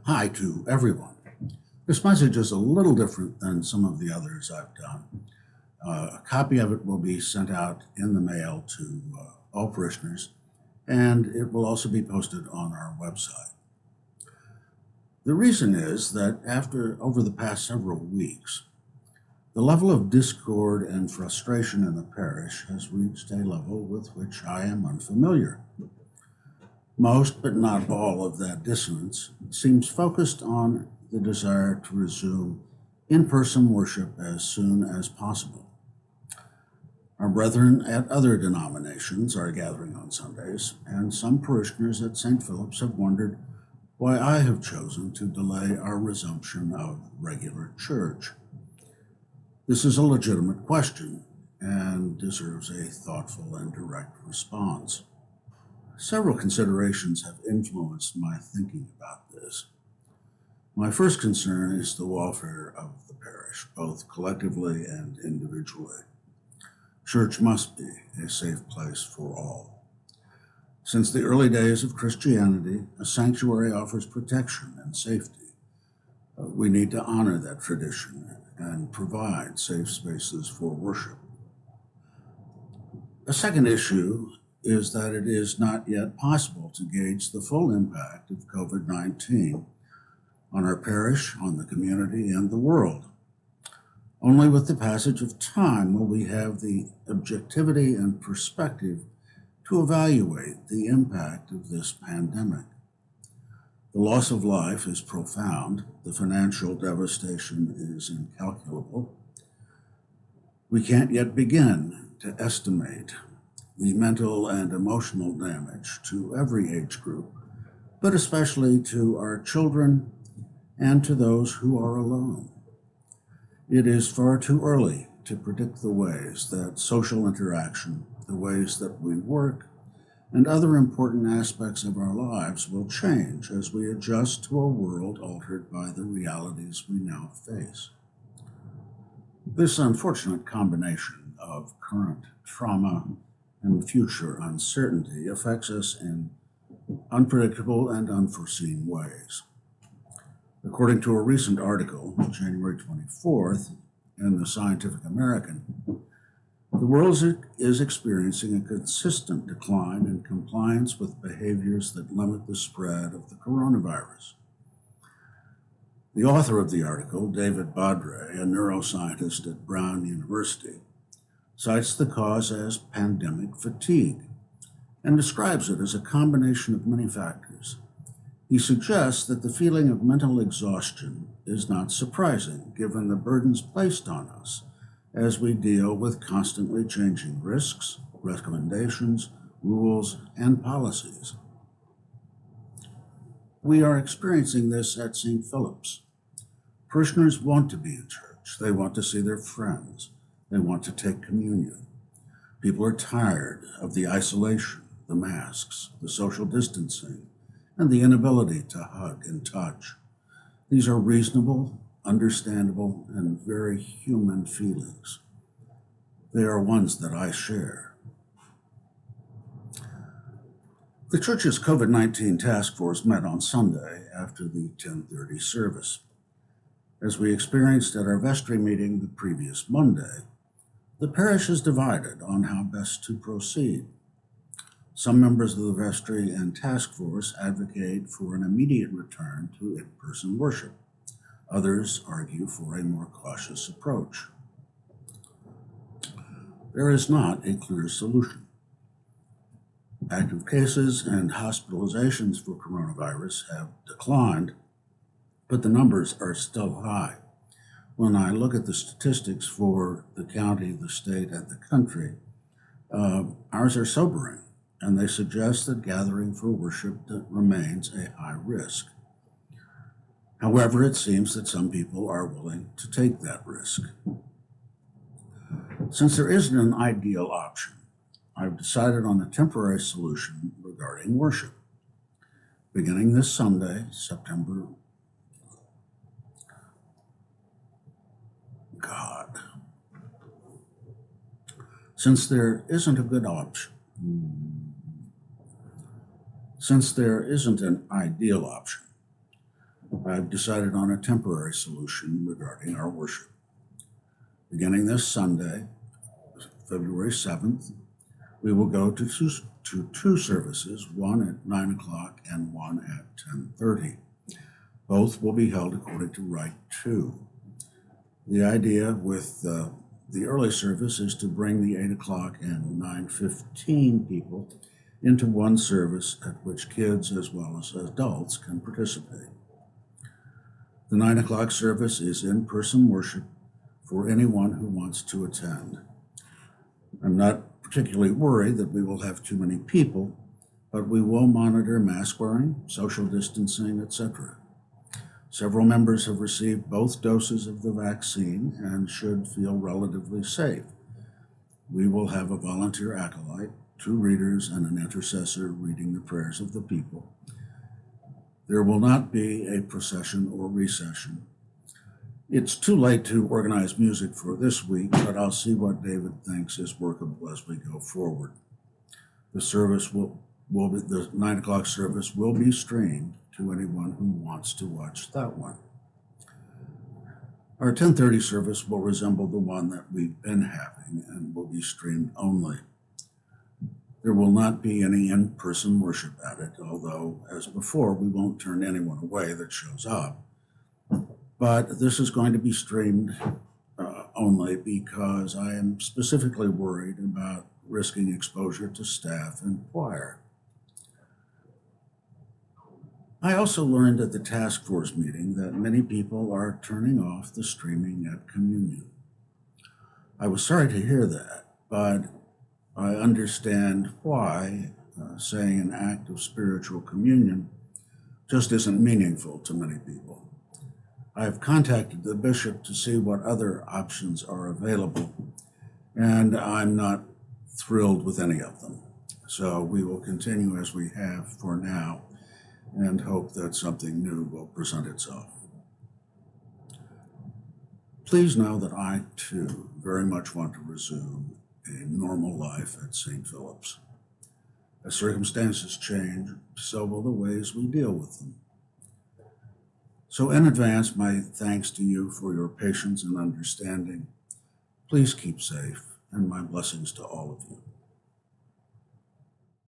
Hi to everyone. This message is a little different than some of the others I've done. A copy of it will be sent out in the mail to all parishioners, and it will also be posted on our website. The reason is that over the past several weeks, the level of discord and frustration in the parish has reached a level with which I am unfamiliar. Most, but not all, of that dissonance seems focused on the desire to resume in-person worship as soon as possible. Our brethren at other denominations are gathering on Sundays, and some parishioners at St. Philip's have wondered why I have chosen to delay our resumption of regular church. This is a legitimate question and deserves a thoughtful and direct response. Several considerations have influenced my thinking about this. My first concern is the welfare of the parish, both collectively and individually. Church must be a safe place for all. Since the early days of Christianity, a sanctuary offers protection and safety. We need to honor that tradition and provide safe spaces for worship. A second issue is that it is not yet possible to gauge the full impact of COVID-19 on our parish, on the community, and the world. Only with the passage of time will we have the objectivity and perspective to evaluate the impact of this pandemic. The loss of life is profound. The financial devastation is incalculable. We can't yet begin to estimate the mental and emotional damage to every age group, but especially to our children and to those who are alone. It is far too early to predict the ways that social interaction, the ways that we work, and other important aspects of our lives will change as we adjust to a world altered by the realities we now face. This unfortunate combination of current trauma and future uncertainty affects us in unpredictable and unforeseen ways. According to a recent article, January 24th, in the Scientific American, the world is experiencing a consistent decline in compliance with behaviors that limit the spread of the coronavirus. The author of the article, David Badre, a neuroscientist at Brown University, cites the cause as pandemic fatigue and describes it as a combination of many factors. He suggests that the feeling of mental exhaustion is not surprising given the burdens placed on us as we deal with constantly changing risks, recommendations, rules, and policies. We are experiencing this at St. Philip's. Parishioners want to be in church. They want to see their friends. They want to take communion. People are tired of the isolation, the masks, the social distancing, and the inability to hug and touch. These are reasonable, understandable, and very human feelings. They are ones that I share. The church's COVID-19 task force met on Sunday after the 10:30 service. As we experienced at our vestry meeting the previous Monday, the parish is divided on how best to proceed. Some members of the vestry and task force advocate for an immediate return to in-person worship. Others argue for a more cautious approach. There is not a clear solution. Active cases and hospitalizations for coronavirus have declined, but the numbers are still high. When I look at the statistics for the county, the state, and the country, ours are sobering, and they suggest that gathering for worship remains a high risk. However, it seems that some people are willing to take that risk. Since there isn't an ideal option, I've decided on a temporary solution regarding worship. Beginning this Sunday, September Since there isn't an ideal option, I've decided on a temporary solution regarding our worship. Beginning this Sunday, February 7th, we will go to two services, one at 9 o'clock and one at 10:30. Both will be held according to Rite 2. The idea with the early service is to bring the 8 o'clock and 9:15 people into one service at which kids as well as adults can participate. The 9 o'clock service is in-person worship for anyone who wants to attend. I'm not particularly worried that we will have too many people, but we will monitor mask wearing, social distancing, etc. Several members have received both doses of the vaccine and should feel relatively safe. We will have a volunteer acolyte, 2 readers, and an intercessor reading the prayers of the people. There will not be a procession or recession. It's too late to organize music for this week, but I'll see what David thinks is workable as we go forward. The service the 9 o'clock service will be streamed to anyone who wants to watch that one. Our 10:30 service will resemble the one that we've been having and will be streamed only. There will not be any in-person worship at it, although, as before, we won't turn anyone away that shows up. But this is going to be streamed only because I am specifically worried about risking exposure to staff and choir. I also learned at the task force meeting that many people are turning off the streaming at communion. I was sorry to hear that, but I understand why saying an act of spiritual communion just isn't meaningful to many people. I have contacted the bishop to see what other options are available, and I'm not thrilled with any of them. So we will continue as we have for now and hope that something new will present itself. Please know that I, too, very much want to resume a normal life at St. Philip's. As circumstances change, so will the ways we deal with them. So in advance, my thanks to you for your patience and understanding. Please keep safe, and my blessings to all of you.